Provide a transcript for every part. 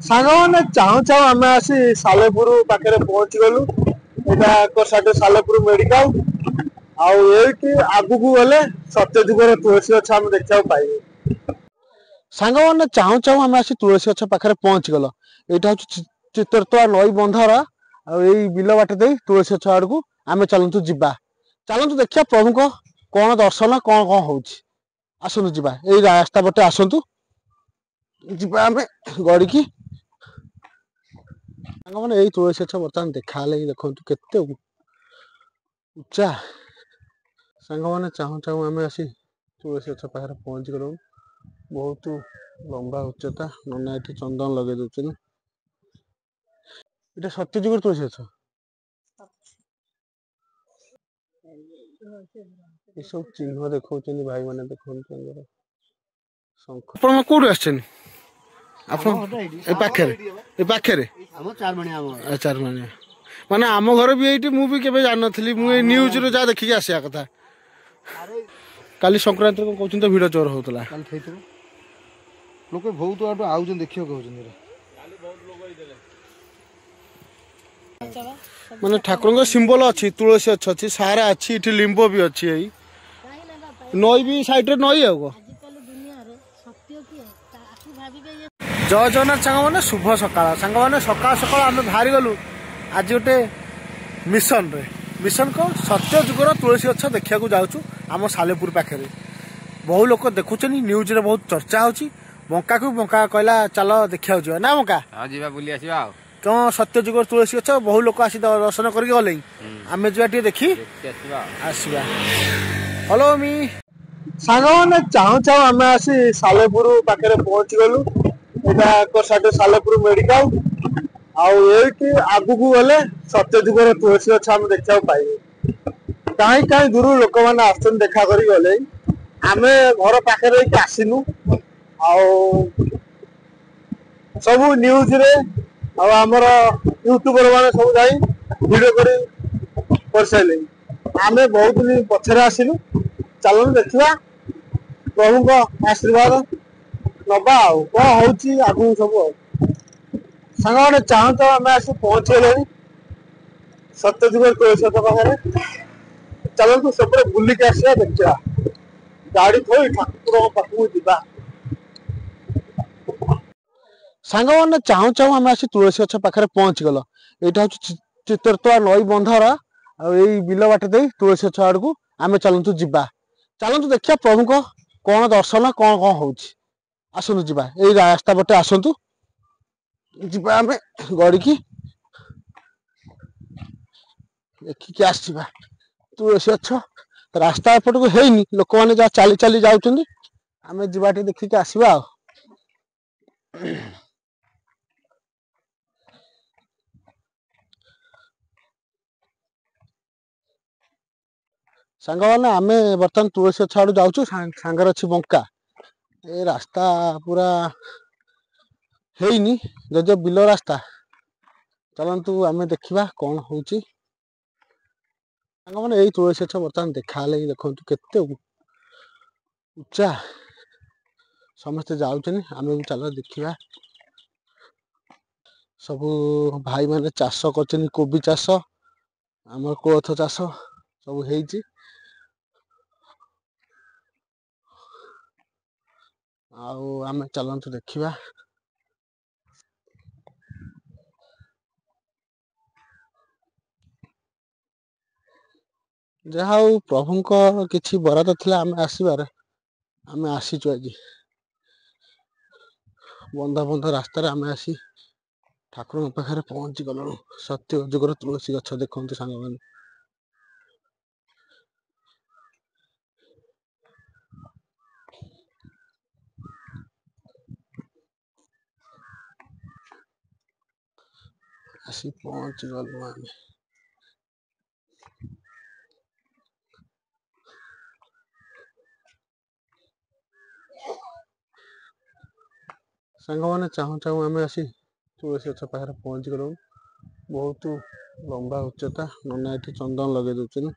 ସାଙ୍ଗମାନେ ଚାହୁଁ ଚାହୁଁ ଆମେ ଆସି ସାଲେପୁର ପାଖରେ ପହଞ୍ଚି ଗଲୁ। ଏଇଟା ଏକ ସାଇଡ ସାଲେପୁର ମେଡିକାଲ। ଆଉ ଏଇଠି ଆଗକୁ ଗଲେ ସତ୍ୟଯୁଗର ତୁଳସୀ ଗଛ ଆମେ ଦେଖିବାକୁ ପାଇବୁ। ସାଙ୍ଗମାନେ ଚାହୁଁ ଚାହୁଁ ଆମେ ଆସି ତୁଳସୀ ଗଛ ପାଖରେ ପହଞ୍ଚିଗଲ। ଏଇଟା ହଉଛି ଚିତ୍ରତୋଳା ନଈ ବନ୍ଧର ଆଉ ଏଇ ବିଲ ବାଟ ଦେଇ ତୁଳସୀ ଗଛ ଆଡକୁ ଆମେ ଚାଲନ୍ତୁ ଯିବା। ଚାଲନ୍ତୁ ଦେଖିବା ପ୍ରଭୁଙ୍କ କଣ ଦର୍ଶନ କଣ ହଉଛି। ଆସନ୍ତୁ ଯିବା ଏଇ ରାସ୍ତା ପଟେ ଆସନ୍ତୁ ଯିବା ଆମେ ଗଡିକି। ସାଙ୍ଗମାନେ ଏଇ ତୁଳସୀ ଗଛ ବର୍ତ୍ତମାନ ଦେଖା ହେଲେ ଦେଖନ୍ତୁ କେତେ ଉଚ୍ଚା। ସାଙ୍ଗମାନେ ଚାହୁଁ ଚାହୁଁ ଆମେ ଆସି ତୁଳସୀ ଗଛ ପାଖରେ ପହଞ୍ଚି ଗଲୁଣୁ। ବହୁତ ଲମ୍ବା ଉଚ୍ଚତା। ନନା ଏଠି ଚନ୍ଦନ ଲଗେଇ ଦଉଛନ୍ତି। ଏଇଟା ସତ୍ୟଯୁଗର ତୁଳସୀ ଗଛ। ଏସବୁ ଚିହ୍ନ ଦେଖଉଛନ୍ତି ଭାଇ ମାନେ ଦେଖନ୍ତୁ ତାଙ୍କର ଶଙ୍ଖ। ଆପଣ କୋଉଠୁ ଆସିଛନ୍ତି? ଆପଣ ଏ ପାଖରେ ଚାରମାଣିଆ ମାନେ ଆମ ଘର ବି ଏଇଠି। ମୁଁ ବି କେବେ ଜାଣିନଥିଲି। ମୁଁ ଏଇ ନ୍ୟୁଜରୁ ଯାହା ଦେଖିକି ଆସିବା କଥା। କାଲି ସଂକ୍ରାନ୍ତିରେ କଣ କହୁଛନ୍ତି ତ ଭିଡ ଜୋର ହଉଥିଲା। ଲୋକ ବହୁତ ଆଡୁ ଆଉଛନ୍ତି ଦେଖିବାକୁ କହୁଛନ୍ତି। ମାନେ ଠାକୁରଙ୍କ ସିମ୍ବଲ ଅଛି। ତୁଳସୀ ଗଛ ଅଛି, ସାରା ଅଛି, ଏଠି ଲିମ୍ବ ବି ଅଛି। ଏଇ ନଈ ବି ସାଇଡରେ ନଈ। ଆଉ କଣ ଜୟ ଜଗନ୍ନାଥ ସାଙ୍ଗମାନେ ଶୁଭ ସକାଳ। ସାଙ୍ଗମାନେ ସକାଳ ସକାଳ ଆମେ ବାହାରି ଗଲୁ ଆଜି ଗୋଟେ ମିଶନରେ। ମିଶନ କଣ? ସତ୍ୟଯୁଗର ତୁଳସୀ ଗଛ ଦେଖିବାକୁ ଯାଉଛୁ ଆମ ସାଲେପୁର ପାଖରେ। ବହୁ ଲୋକ ଦେଖୁଛନ୍ତି, ନ୍ୟୁଜରେ ବହୁତ ଚର୍ଚ୍ଚା ହଉଛି। ବଙ୍କାକୁ ବଙ୍କା କହିଲା ଚାଲ ଦେଖିବାକୁ ଯିବା ନା ବଙ୍କା? ଯିବା ବୁଲି ଆସିବା ଆଉ। କଣ ସତ୍ୟଯୁଗର ତୁଳସୀ ଗଛ ବହୁ ଲୋକ ଆସି ଦର୍ଶନ କରିକି ଗଲେ। ଆମେ ଯିବା ଟିକେ ଦେଖି ଆସିବା। ହ୍ୟାଲୋ ମି ସାଙ୍ଗମାନେ ଚାହୁଁ ଚାହୁଁ ଆମେ ଆସି ସାଲେପୁର ପାଖରେ ପହଞ୍ଚି ଗଲୁ। ଏଇଟା ଏକ ସାଇଡ ସାଲେପୁର ମେଡିକାଲ। ଆଉ ଏଇଠି ଆଗକୁ ଗଲେ ସତ୍ୟଯୁଗର ତୁଳସୀ ଗଛ ଆମେ ଦେଖିବାକୁ ପାଇବୁ। କାହିଁ କାହିଁ ଦୂରରୁ ଲୋକମାନେ ଆସୁଛନ୍ତି ଦେଖା କରି ଗଲେ। ଆମେ ଘର ପାଖରେ ହେଇକି ଆସିନୁ। ଆଉ ସବୁ ନ୍ୟୁଜରେ ଆଉ ଆମର ୟୁଟ୍ୟୁବର ମାନେ ସବୁ ଯାଇ ଭିଡିଓ କରି କରିସାରିଲେଣି। ଆମେ ବହୁତ ଦିନ ପଛରେ ଆସିଲୁ। ଚାଲନ୍ତୁ ଦେଖିବା ପ୍ରଭୁଙ୍କ ଆଶୀର୍ବାଦ ନବା ଆଉ କଣ ହଉଛି ଆଗକୁ ସବୁ। ଆଉ ସାଙ୍ଗମାନେ ଚାହୁଁ ଚାହୁଁ ଆମେ ଆସି ପହଞ୍ଚିଗଲେଣି ସତ୍ୟଯୁଗର ତୁଳସୀ ଗଛ ପାଖରେ। ଚାଲନ୍ତୁ ସେପଟେ ବୁଲିକି ଆସିବା ଦେଖିବା। ଗାଡି ଥୋଇ ଠାକୁରଙ୍କ ପାଖକୁ ଯିବା। ସାଙ୍ଗମାନେ ଚାହୁଁ ଚାହୁଁ ଆମେ ଆସି ତୁଳସୀ ଗଛ ପାଖରେ ପହଞ୍ଚିଗଲ। ଏଇଟା ହଉଛି ଚିତ୍ରତୋଳା ନଈ ବନ୍ଧର ଆଉ ଏଇ ବିଲ ବାଟ ଦେଇ ତୁଳସୀ ଗଛ ଆଡକୁ ଆମେ ଚାଲନ୍ତୁ ଯିବା। ଚାଲନ୍ତୁ ଦେଖିବା ପ୍ରଭୁଙ୍କ କଣ ଦର୍ଶନ କଣ ହଉଛି। ଆସନ୍ତୁ ଯିବା ଏଇ ରାସ୍ତା ପଟେ ଆସନ୍ତୁ ଯିବା ଆମେ ଗଡିକି ଦେଖିକି ଆସିବା। ତୁଳସୀ ଗଛ ରାସ୍ତା ଏପଟକୁ ହେଇନି। ଲୋକମାନେ ଯାହା ଚାଲି ଚାଲି ଯାଉଛନ୍ତି। ଆମେ ଯିବା ଟିକେ ଦେଖିକି ଆସିବା ଆଉ। ସାଙ୍ଗମାନେ ଆମେ ବର୍ତ୍ତମାନ ତୁଳସୀ ଗଛ ଆଡୁ ଯାଉଛୁ। ସାଙ୍ଗରେ ଅଛି ବଙ୍କା। ଏ ରାସ୍ତା ପୁରା ହେଇନି, ଯଦିଓ ବିଲ ରାସ୍ତା। ଚାଲନ୍ତୁ ଆମେ ଦେଖିବା କଣ ହଉଛି। ସାଙ୍ଗମାନେ ଏଇ ତୁଳସୀ ଗଛ ବର୍ତ୍ତମାନ ଦେଖା ହେଲେ ଦେଖନ୍ତୁ କେତେ ଉଚ୍ଚା। ସମସ୍ତେ ଯାଉଛନ୍ତି, ଆମେ ବି ଚାଲ ଦେଖିବା। ସବୁ ଭାଇ ମାନେ ଚାଷ କରୁଛନ୍ତି, କୋବି ଚାଷ, ଆମର କୋଳଥ ଚାଷ ସବୁ ହେଇଛି। ଆଉ ଆମେ ଚାଲନ୍ତୁ ଦେଖିବା। ଯାହା ହଉ ପ୍ରଭୁଙ୍କ କିଛି ବରାଦ ଥିଲା ଆମେ ଆସିବାରେ। ଆମେ ଆସିଛୁ ଆଜି। ବନ୍ଧ ବନ୍ଧ ରାସ୍ତାରେ ଆମେ ଆସି ଠାକୁରଙ୍କ ପାଖରେ ପହଞ୍ଚି ଗଲୁଣୁ। ସତ୍ୟଯୁଗର ତୁଳସୀ ଗଛ ଦେଖନ୍ତୁ ସାଙ୍ଗମାନେ। ଆସି ପହଞ୍ଚି ଗଲୁ ଆମେ। ସାଙ୍ଗମାନେ ଚାହୁଁ ଚାହୁଁ ଆମେ ଆସି ତୁଳସୀ ଗଛ ପାଖରେ ପହଞ୍ଚି ଗଲୁଣୁ। ବହୁତ ଲମ୍ବା ଉଚ୍ଚତା। ନନା ଏଠି ଚନ୍ଦନ ଲଗେଇ ଦଉଛନ୍ତି।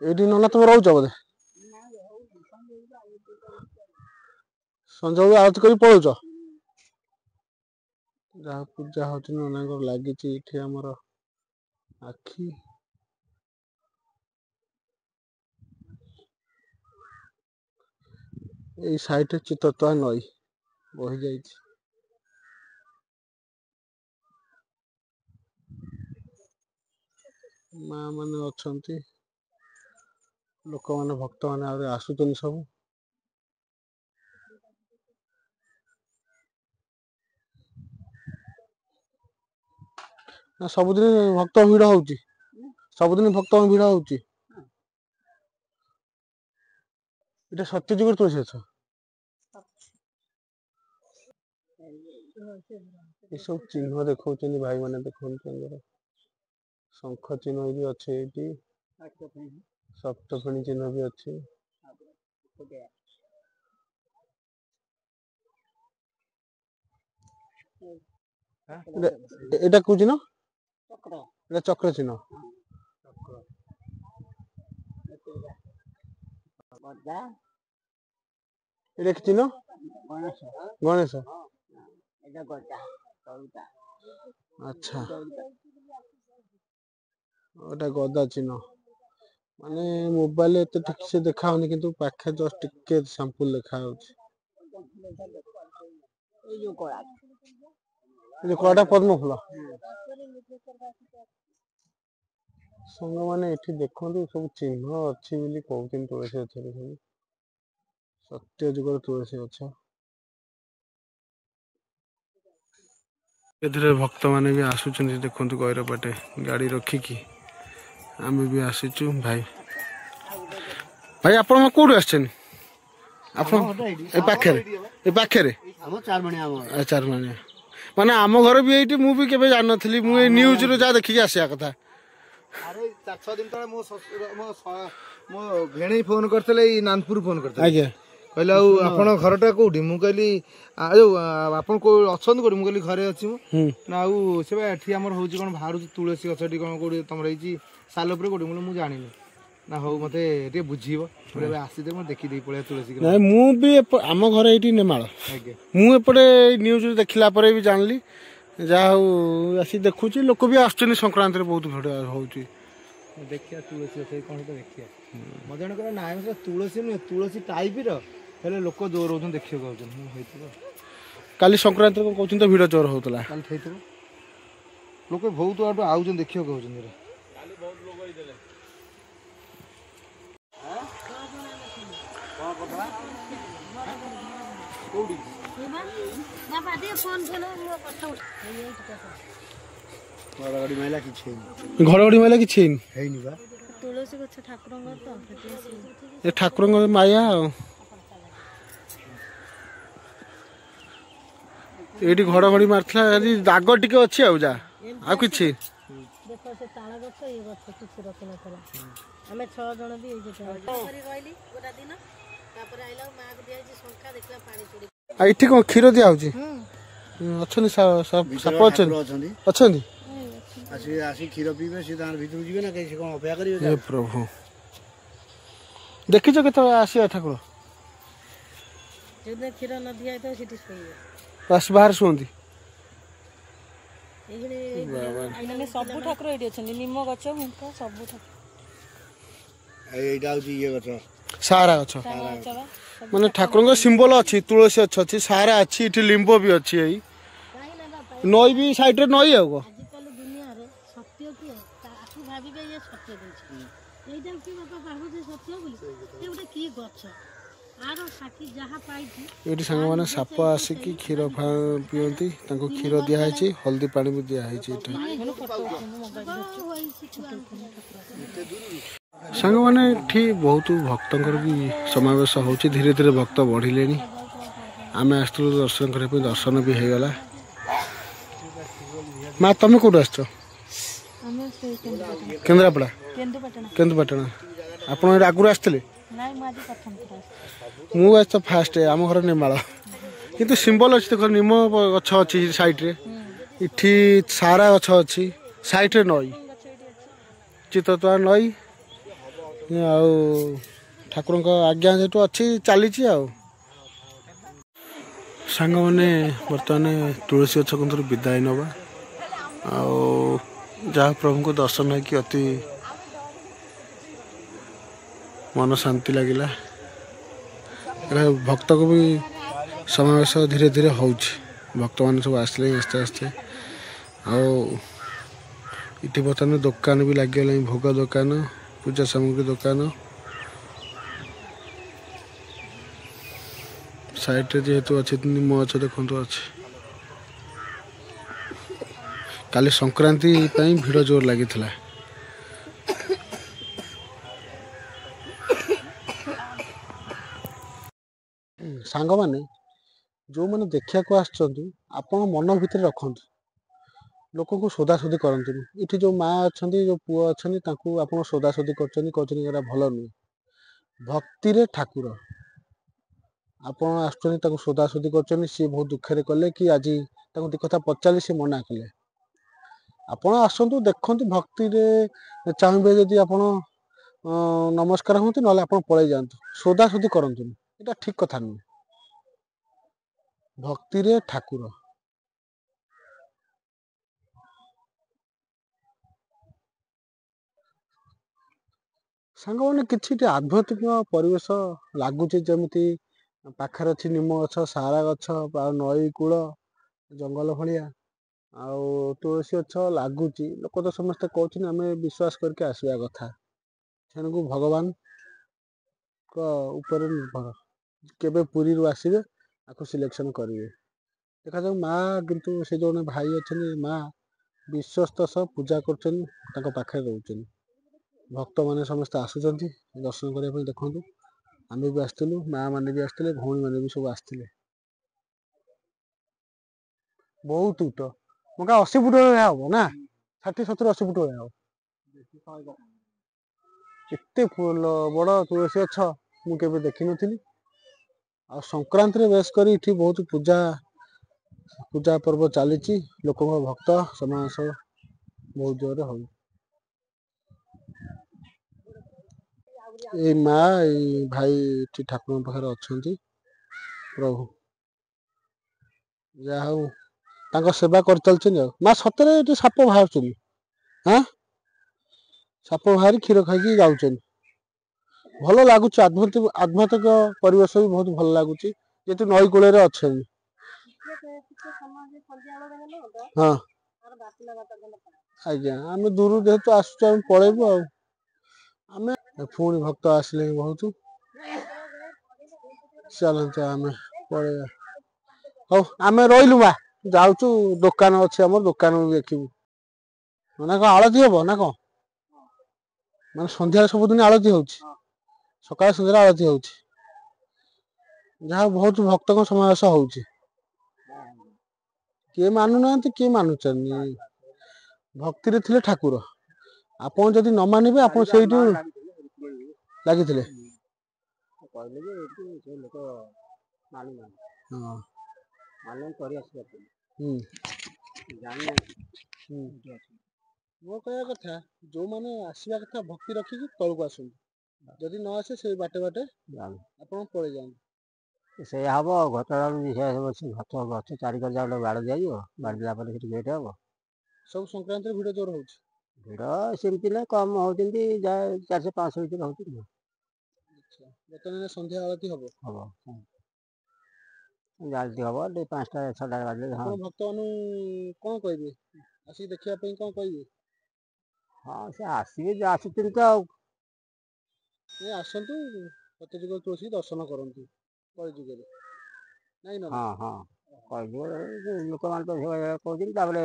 ଏଇଠି ନନା ତମେ ରହୁଛ ବୋଧେ? ସଞ୍ଜ ବେଳୁ ଆଳତି କରି ପଳଉଛ? ଯାହା ପୂଜା ହଉଛି ନନାଙ୍କର ଲାଗିଛି ଏଠି ଆମର ଆଖି। ଏଇ ସାଇଡରେ ଚିତ୍ତୋତଳା ନଈ ବହି ଯାଇଛି। ମା ମାନେ ଅଛନ୍ତି, ଲୋକମାନେ ଭକ୍ତମାନେ ଆହୁରି ଆସୁଛନ୍ତି ସବୁ। ନା ସବୁଦିନ ଭକ୍ତ ଭିଡ ହଉଛି? ସବୁଦିନ ଭକ୍ତଙ୍କ ଭିଡ ହଉଛି? ଏଇଟା ସତ୍ୟଯୁଗର ତୁଳସୀ ଗଛ? ଏସବୁ ଚିହ୍ନ ଦେଖଉଛନ୍ତି ଭାଇ ମାନେ, ଦେଖନ୍ତୁ ଶଙ୍ଖ ଚିହ୍ନ ବି ଅଛି ଏଇଠି, ସପ୍ତଫେଣି ଚିହ୍ନ ବି ଅଛି। ଏଇଟା କୋଉ ଚିହ୍ନ? ଏଇଟା ଚକ୍ର ଚିହ୍ନ। ଏଇଟା କି ଚିହ୍ନ? ଗଣେଶ। ଆଚ୍ଛା, ଏଟା ଗଦା ଚିହ୍ନ। ମାନେ ମୋବାଇଲରେ ଏତେ ଠିକ ସେ ଦେଖା ହଉନି, କିନ୍ତୁ ପାଖେ ଜଷ୍ଟ ଟିକେ ସାମ୍ପୁଲ ଦେଖା ହଉଛି। ଏଇ ଯୋଉ କଳାଟା ପଦ୍ମ ଫୁଲ। ସାଙ୍ଗମାନେ ଏଠି ଦେଖନ୍ତୁ, ସବୁ ଚିହ୍ନ ଅଛି ବୋଲି କହୁଛନ୍ତି ତୁଳସୀ ଗଛରେ ସବୁ। ସତ୍ୟ ଯୁଗର ତୁଳସୀ ଗଛ। ଏଥିରେ ଭକ୍ତମାନେ ବି ଆସୁଛନ୍ତି, ଦେଖନ୍ତୁ ଗୈରପାଟେ ଗାଡ଼ି ରଖିକି। ଆମେ ବି ଆସିଛୁ। ଭାଇ ଆପଣ କୋଉଠୁ ଆସିଛନ୍ତି? ଆପଣ ଏ ପାଖରେ ଚାରମାଣିଆ। ମାନେ ଆମ ଘର ବି ଏଇଠି। ମୁଁ ବି କେବେ ଜାଣିନଥିଲି, ମୁଁ ଏଇ ନ୍ୟୁଜରୁ ଯାହା ଦେଖିକି ଆସିବା କଥା। ଆରେ 4-6 ଦିନ ତଳେ ମୋ ଭେଣେଇ ଫୋନ କରିଥିଲେ, ଏଇ ନାନପୁର ଫୋନ କରିଥିଲେ। ଆଜ୍ଞା, କହିଲେ ଆଉ ଆପଣଙ୍କ ଘରଟା କୋଉଠି? ମୁଁ କହିଲି ଆପଣ କୋଉ ଅଛନ୍ତି କୋଉଠି? ମୁଁ କହିଲି ଘରେ ଅଛି ମୁଁ। ନା ଆଉ ସେ ଏଠି ଆମର ହଉଛି କଣ ବାହାରୁଛି ତୁଳସୀ ଗଛ ଏଠି କଣ କୋଉଠି ତମର ହେଇଛି ସାଲପୁରରେ କୋଉଠି? ମୁଁ ଜାଣିନି। ନା ହଉ ମତେ ଟିକେ ବୁଝିବ, ଆସିଦେ ମୁଁ ଦେଖିଦେଇ ପଳେଇବା ତୁଳସୀ। ନାଇଁ ମୁଁ ବି ଆମ ଘର ଏଇଠି ନେମାଳ। ମୁଁ ଏପଟେ ନ୍ୟୁଜ ଦେଖିଲା ପରେ ବି ଜାଣିଲି। ଯାହା ହଉ ଆସି ଦେଖୁଛି, ଲୋକ ବି ଆସୁଛନ୍ତି ସଂକ୍ରାନ୍ତିରେ, ବହୁତ ଭିଡ଼ ହଉଛି। ଦେଖିବା ତୁଳସୀ ଗଛ କଣ ଦେଖିବା। ମତେ ଜଣେ କହିଲା ନାଇଁ ସେଟା ତୁଳସୀ ନୁହେଁ, ତୁଳସୀ ଟାଇପର, ହେଲେ ଲୋକ ଜୋର ହଉଛନ୍ତି ଦେଖିବାକୁ ଆଉଛନ୍ତି। ମୁଁ ହେଇଥିବ କାଲି ସଂକ୍ରାନ୍ତିରେ କଣ କହୁଛନ୍ତି ତ ଭିଡ଼ ଜୋର ହଉଥିଲା। କାଲି ହେଇଥିବ, ଲୋକ ବହୁତ ଆଡୁ ଆଉଛନ୍ତି ଦେଖିବାକୁ ଆଉଛନ୍ତି। ଘଡଘଡି ମାଇଲା କିଛି ହେଇନି ବା। ତୁଳସୀ ଗଛ ଠାକୁରଙ୍କର ତ, ଏ ଠାକୁରଙ୍କ ମାୟା ଆଉ। ଏଇଠି ଘଡଘଡି ମାରିଥିଲା, ଆଜି ଦାଗ ଟିକେ ଅଛି ଆଉ, ଯା ଆଉ କିଛି। ଦେଖ ସେ ତାଳ ଗଛ, ଏ ଗଛ କିଛି ରଖିନଥିଲା। ଆମେ 6 ଜଣ ବି ରହିଲି ଗୋଟା ଦିନ, ତାପରେ ଆଇଲା ମାକୁ ଦିଆଯାଇଛି ଶଙ୍ଖା, ଦେଖିଲା ପାଣି ଚୁଡି। ଆଉ ଏଠି କଣ କ୍ଷୀର ଦିଆ ହଉଛି? ଅଛନ୍ତି ସାପ ଅଛନ୍ତି। ଆସି କ୍ଷୀର ପିଇବେ, ସେ ତାଙ୍କର ଭିତରକୁ ଯିବେ ନା, ସେ କଣ ଅପେକ୍ଷା କରିବେ? ହେ ପ୍ରଭୁ, ଦେଖିଛ କେତେବେଳେ ଆସିବା ଠାକୁର? ଯୋଉଦିନ କ୍ଷୀର ନ ଦିଆ ହେଇଥିବ ସେଠି ଶୋଇବେ, ବାସ ବାହାରେ ଶୁଅନ୍ତି। ସବୁ ଠାକୁର ଏଇଠି ଅଛନ୍ତି, ନିମ ଗଛ ହୁଙ୍କା ସବୁ ଠାକୁର। ଏଇଟା ହଉଛି ଇଏ ଗଛ, ସାହାରା ଗଛ। ମାନେ ଠାକୁରଙ୍କ ସିମ୍ବଲ ଅଛି, ତୁଳସୀ ଗଛ ଅଛି, ସାହାରା ଅଛି, ଏଠି ଲିମ୍ବ ବି ଅଛି। ଏଇ ନଈ ବି ସାଇଡରେ ନଈ। ଆଉ କଣ ଆଜିକାଲି ଦୁନିଆରେ ସତ୍ୟ କିଏ? ତାକୁ ଭାବିବେ ଇଏ ସତ୍ୟ ଦେଇଛି, ଏଇଟା କି ବାପା ଭାବୁଛି ସତ୍ୟ ବୋଲି। ଏ ଗୋଟେ କି ଗଛ, ଆର ସାକ୍ଷୀ ଯାହା ପାଇଛି। ଏଇଠି ସାଙ୍ଗମାନେ ସାପ ଆସିକି କ୍ଷୀର ପିଅନ୍ତି, ତାଙ୍କୁ କ୍ଷୀର ଦିଆହେଇଛି, ହଳଦୀ ପାଣି ବି ଦିଆହେଇଛି। ଏଠି ସାଙ୍ଗମାନେ ଏଠି ବହୁତ ଭକ୍ତଙ୍କର ବି ସମାବେଶ ହେଉଛି, ଧୀରେ ଧୀରେ ଭକ୍ତ ବଢ଼ିଲେଣି। ଆମେ ଆସିଥିଲୁ ଦର୍ଶନ କରିବା ପାଇଁ, ଦର୍ଶନ ବି ହେଇଗଲା। ମା ତମେ କୋଉଠୁ ଆସିଛ? କେନ୍ଦ୍ରାପଡ଼ା। କେନ୍ଦୁପାଟଣା। ଆପଣ ଏଠି ଆଗରୁ ଆସିଥିଲେ? ମୁଁ ଆଜି ତ ଫାଷ୍ଟ। ଆମ ଘର ନେମାଳ, କିନ୍ତୁ ସିମ୍ବଲ ଅଛି। ଦେଖ ନିମ ଗଛ ଅଛି ସାଇଡରେ, ଏଠି ସାରା ଗଛ ଅଛି, ସାଇଡରେ ନଈ, ଚିତ୍ତୋତ୍ୱା ନଈ ଆଉ ଠାକୁରଙ୍କ ଆଜ୍ଞା ଯେହେତୁ ଅଛି ଚାଲିଛି ଆଉ। ସାଙ୍ଗମାନେ ବର୍ତ୍ତମାନ ତୁଳସୀ ଗଛ କନ୍ତରୁ ବିଦାୟ ନେବା ଆଉ ଯାହା ପ୍ରଭୁଙ୍କୁ ଦର୍ଶନ ହେଇକି ଅତି ମନ ଶାନ୍ତି ଲାଗିଲା। ଭକ୍ତକୁ ବି ସମାବେଶ ଧୀରେ ଧୀରେ ହେଉଛି, ଭକ୍ତମାନେ ସବୁ ଆସିଲେ ଆସ୍ତେ ଆସ୍ତେ। ଆଉ ଏଠି ବର୍ତ୍ତମାନ ଦୋକାନ ବି ଲାଗିଗଲାଣି, ଭୋଗ ଦୋକାନ, ପୂଜା ସାମଗ୍ରୀ ଦୋକାନ। ସାଇଡ଼ରେ ଯେହେତୁ ଅଛି ନିମ ଗଛ ଦେଖନ୍ତୁ ଅଛି। କାଲି ସଂକ୍ରାନ୍ତି ପାଇଁ ଭିଡ଼ ଜୋର ଲାଗିଥିଲା। ସାଙ୍ଗମାନେ ଯେଉଁମାନେ ଦେଖିବାକୁ ଆସୁଛନ୍ତି ଆପଣ ମନ ଭିତରେ ରଖନ୍ତୁ, ଲୋକଙ୍କୁ ସୋଦାସୋଦି କରନ୍ତୁନି। ଏଠି ଯେଉଁ ମା ଅଛନ୍ତି, ଯେଉଁ ପୁଅ ଅଛନ୍ତି, ତାଙ୍କୁ ଆପଣ ସୋଦାସୋଦି କରୁଛନ୍ତି, କହୁଛନ୍ତି ଏଇଟା ଭଲ ନୁହେଁ। ଭକ୍ତିରେ ଠାକୁର, ଆପଣ ଆସୁଛନ୍ତି ତାକୁ ସୋଦାସୋଦି କରୁଛନ୍ତି। ସିଏ ବହୁତ ଦୁଃଖରେ କଲେ କି ଆଜି ତାଙ୍କୁ ଦୁଇ କଥା ପଚାରିଲେ ସିଏ ମନା କଲେ। ଆପଣ ଆସନ୍ତୁ, ଦେଖନ୍ତୁ, ଭକ୍ତିରେ ଚାହିଁବେ ଯଦି ଆପଣ ନମସ୍କାର ହୁଅନ୍ତୁ, ନହେଲେ ଆପଣ ପଳେଇ ଯାଆନ୍ତୁ। ସୋଦାସୋଦି କରନ୍ତୁନି, ଏଇଟା ଠିକ କଥା ନୁହେଁ। ଭକ୍ତିରେ ଠାକୁର। ସାଙ୍ଗମାନେ କିଛିଟି ଆଧ୍ୟାତ୍ମିକ ପରିବେଶ ଲାଗୁଛି, ଯେମିତି ପାଖରେ ଅଛି ନିମ ଗଛ, ଶାରଳା ଗଛ, ଆଉ ନଈ କୂଳ, ଜଙ୍ଗଲ ଭଳିଆ, ଆଉ ତୁଳସୀ ଗଛ ଲାଗୁଛି। ଲୋକ ତ ସମସ୍ତେ କହୁଛନ୍ତି, ଆମେ ବିଶ୍ୱାସ କରିକି ଆସିବା କଥା। ତେଣୁକୁ ଭଗବାନଙ୍କ ଉପରେ ନିର୍ଭର, କେବେ ପୁରୀରୁ ଆସିବେ ଆକୁ ସିଲେକ୍ସନ କରିବେ। ଦେଖାଯାଉ। ମା କିନ୍ତୁ ସେ ଜଣେ ଭାଇ ଅଛନ୍ତି, ମା ବିଶ୍ୱସ୍ତ ସହ ପୂଜା କରୁଛନ୍ତି, ତାଙ୍କ ପାଖରେ ରହୁଛନ୍ତି। ଭକ୍ତମାନେ ସମସ୍ତେ ଆସୁଛନ୍ତି ଦର୍ଶନ କରିବା ପାଇଁ। ଦେଖନ୍ତୁ, ଆମେ ବି ଆସିଥିଲୁ, ମା ମାନେ ବି ଆସିଥିଲେ, ଭଉଣୀ ମାନେ ବି ସବୁ ଆସିଥିଲେ। ବହୁତ ଉଚ୍ଚ, ମକା 80 ଫୁଟ ଭଳିଆ ହବ ନା, 60, 70, 80 ଫୁଟ ଭଳିଆ ହବ। ଏତେ ବଡ଼ ତୁଳସୀ ଗଛ ମୁଁ କେବେ ଦେଖିନଥିଲି। ଆଉ ସଂକ୍ରାନ୍ତିରେ ବେଶ କରି ଏଠି ବହୁତ ପୂଜା ପର୍ବ ଚାଲିଛି। ଲୋକଙ୍କ ଭକ୍ତ ସମାବେଶ ବହୁତ ଜୋରରେ ହଉଛି। ଏଇ ମା, ଏଇ ଭାଇ ଏଠି ଠାକୁରଙ୍କ ପାଖରେ ଅଛନ୍ତି। ପ୍ରଭୁ ଯାହା ହଉ ତାଙ୍କ ସେବା କରିଚାଲିଛନ୍ତି। ଆଉ ମା, ସତରେ ଏଠି ସାପ ବାହାରୁଛନ୍ତି? ସାପ ବାହାରି କ୍ଷୀର ଖାଇକି ଯାଉଛନ୍ତି। ଭଲ ଲାଗୁଛି, ଆଧ୍ୟାତ୍ମିକ ପରିବେଶ ବି ବହୁତ ଭଲ ଲାଗୁଛି, ଯେହେତୁ ନଈ କୂଳରେ ଅଛନ୍ତି। ହଁ ଆଜ୍ଞା, ଆମେ ଦୂରରୁ ଯେହେତୁ ଆସୁଛୁ ଆମେ ପଳେଇବୁ ଆଉ। ଆମେ ପୁଣି ଭକ୍ତ ଆସିଲେ ବହୁତ, ଚାଲନ୍ତୁ ଆମେ ପଳେଇବା। ହଉ ଆମେ ରହିଲୁ ମା, ଯାଉଛୁ, ଦୋକାନ ଅଛି ଆମର, ଦୋକାନକୁ ଦେଖିବୁ। ନା କଣ ଆଳତି ହବ ନା କଣ? ମାନେ ସନ୍ଧ୍ୟାରେ ସବୁଦିନ ଆଳତି ହଉଛି, ସକାଳେ ସନ୍ଧ୍ୟାରେ ଆଳତି ହଉଛି। ଯାହା ବହୁତ ଭକ୍ତଙ୍କ ସମାବେଶ ହଉଛି। କିଏ ମାନୁନାହାନ୍ତି, କିଏ ମାନୁଛନ୍ତି। ଭକ୍ତିରେ ଥିଲେ ଠାକୁର। ଆପଣ ଯଦି ନ ମାନିବେ, ଆପଣ ସେଇଠୁ ଲାଗିଥିଲେ। ମୋ କହିବା କଥା, ଯୋଉମାନେ ଆସିବା କଥା ଭକ୍ତି ରଖିକି ତଳକୁ ଆସନ୍ତୁ, ଯଦି ନ ଆସେ ସେଇ ବାଟେ ଆପଣ ପଳେଇ ଯାଆନ୍ତୁ। ସେଇଆ ହବ। ଘଟଣା ଗଛ ଚାରିକର ଯାକ ବାଡ଼ ଦିଆଯିବ, ବାଡ଼ ଦେଲା ପରେ ସେଠି ଗେଟ୍ ହବ। ସବୁ ସଂକ୍ରାନ୍ତିରେ ଭିଡ଼ ଜୋର ହଉଛି। ଭିଡ଼ ସେମିତି ନାହିଁ, କମ୍ ହଉଛନ୍ତି, ଯାହା 400-500 ଭିତରେ ହଉଛନ୍ତି। ବର୍ତ୍ତମାନ ସନ୍ଧ୍ୟା ଆଳତି ହବ। ଆଳତି ହବ, 5ଟା-6ଟା ବାଜିଲେ। ଆପଣ ଭକ୍ତମାନଙ୍କୁ କଣ କହିବେ, ଆସିକି ଦେଖିବା ପାଇଁ କଣ କହିବେ? ହଁ, ସେ ଆସିବେ, ଆସୁଛନ୍ତି ତ ଆଉ। ଆସନ୍ତୁ, ସତ୍ୟଯୁଗ ତୁଳସୀ ଦର୍ଶନ କରନ୍ତୁ କଳିଯୁଗରେ। ହଁ, କଳିଯୁଗ ଲୋକମାନେ ତ କହୁଛନ୍ତି। ତାପରେ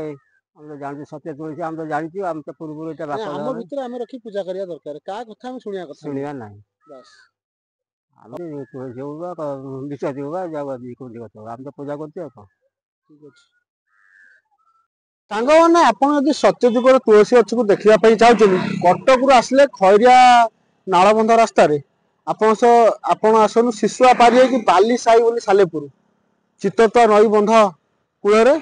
ଆମେ ତ ଜାଣିଛୁ ସତ୍ୟ ତୁଳସୀ, ଆମେ ତ ଜାଣିଛୁ, ଆମେ ତ ପୂର୍ବରୁ ଏଇଟା ବାପ ଆମ ଭିତରେ ଆମେ ରଖି ପୂଜା କରିବା ଦରକାର, କାହା କଥା ଆମେ ଶୁଣିବା କଥା ନାହିଁ। ବାସ୍। ଆମେ ତୁଳସୀ ହଉ ବା ବିଶ୍ୱାସୀ ହଉ ବା ଯେକୌଣସି ଗଛ ହଉ, ଆମେ ତ ପୂଜା କରୁଛୁ ଆଉ କଣ। ଠିକ ଅଛି। ସାଙ୍ଗମାନେ, ଆପଣ ଯଦି ସତ୍ୟଯୁଗର ତୁଳସୀ ଗଛକୁ ଦେଖିବା ପାଇଁ ଚାହୁଁଛନ୍ତି, କଟକରୁ ଆସିଲେ ଖଇରିଆ ନାଳବନ୍ଧ ରାସ୍ତାରେ ଆପଣ ଆସନ୍ତୁ, ଶିଶୁଆ ପାରି ହେଇକି ବାଲି ସାହି ବୋଲି ସାଲେପୁର, ଚିତ୍ତୋତ୍ୱା ନଈ ବନ୍ଧ କୂଳରେ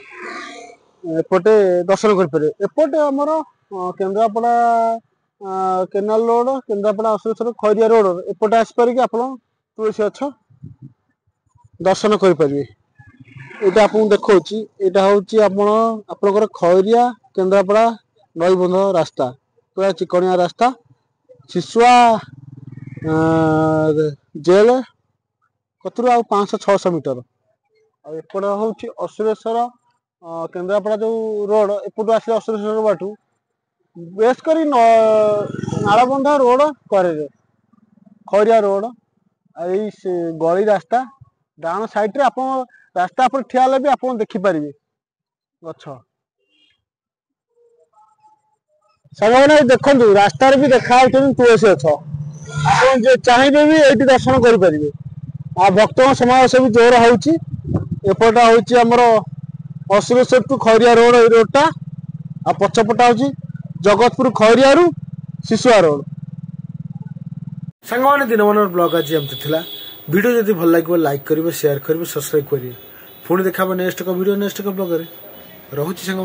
ଏପଟେ ଦର୍ଶନ କରିପାରିବେ। ଏପଟେ ଆମର Kendrapara canal road Kendrapara Ashweshwar Khairia road एपटे आसपारिक आप तुलसी गछ दर्शन करें। यहाँ आपको देखा यहाँ हूँ आपणकर खैरिया केन्द्रापड़ा नईबंध रास्ता पूरा चिकनिया रास्ता शिशुआ जेल कतरू आ 500-600 मीटर एपट हूँ अश्वेश्वर केन्द्रापड़ा जो रोड एपटू आसे अश्वेश्वर बाटू बेस कर नालबंध रोड करे खैरिया रोड यही गली रास्ता डाण साइड आप रास्ता पर ठिया भी आप देखिपारे गछ सारे देखु रास्तार भी देखा तुलसी गछ आप चाहिए भी ये दर्शन करेंगे। भक्त समावेश भी जोर होपटा हूँ अश्वेश्वर टू खैरिया रोड रोडटा आ पछपटा हूँ जगतपुर खैरिया शिशुआ रोड। सांग दिन ब्लॉग आज एमती थिला वीडियो जदि भल लगे लाइक करेंगे शेयर करेंगे सब्सक्राइब करेंगे पुणी देखा नेक्स्ट वीडियो नेक्स्ट ब्लॉग रे रहुची सांग।